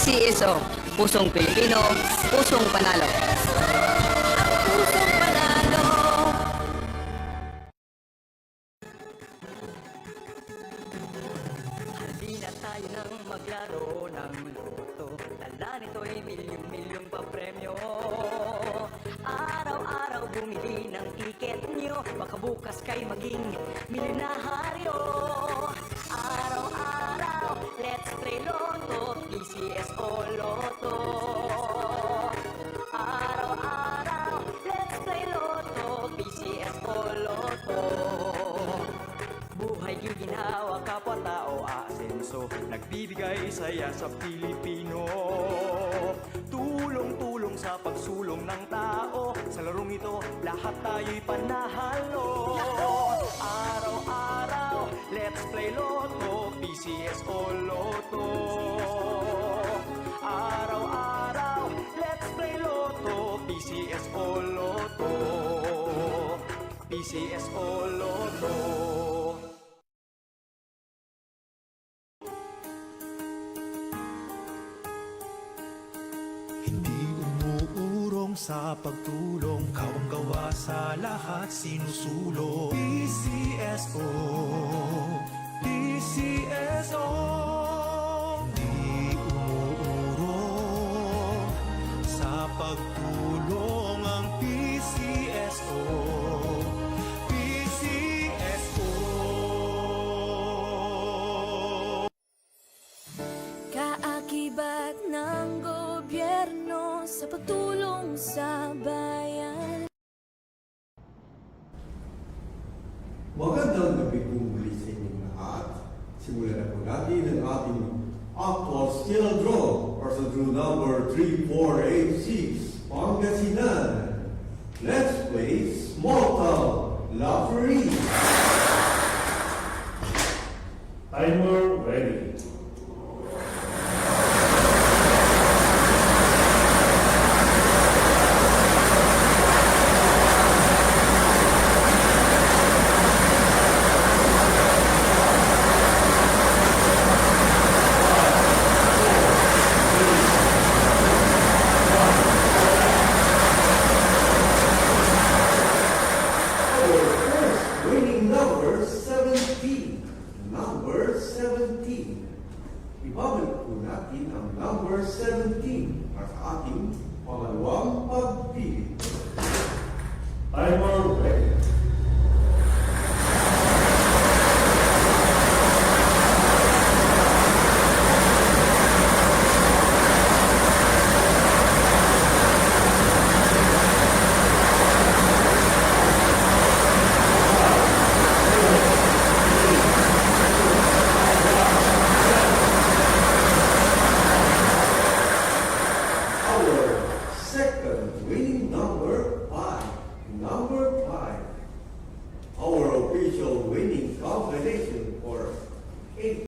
PCSO, Pusong Pilipino, Pusong Panalo. Pusong Panalo! Halina tayo nang maglaro ng loto. Dala nito'y milyong-milyong papremyo. Araw-araw bumili ng tiket nyo, baka bukas kay maging milyonaryo. Araw-araw, let's play Lotto, PCSO Lotto. Araw-araw, let's play Lotto, PCSO Lotto. Buhay giginawa, kapwa-tao asenso, nagbibigay saya sa Pilipino. Tulong-tulong sa pagsulong ng tao, sa larong ito lahat tayo'y panahalo. Araw-araw, let's play Lotto, PCSO Lotto. Araw-araw, let's play Lotto, PCSO Lotto. PCSO Lotto. Hindi umuurong sa pagtulong, kawang-gawa sa lahat sinusulong. PCSO, PCSO. Hindi umuurong sa pagtulong ang PCSO, PCSO. Kaakibat ng gobyerno sa pagtulong sa bayan. Magandang gabi po muli sa inyong lahat. Simulan na po natin ang ating actual skill draw or sa draw number 3486, Pangasinan. Let's play Small Town Lottery. Timer ready. Our first winning number 17. Number 17. Ibabalik po natin ang number 17 para sa ating pangalawang pagpili. Timer ready. Our second winning number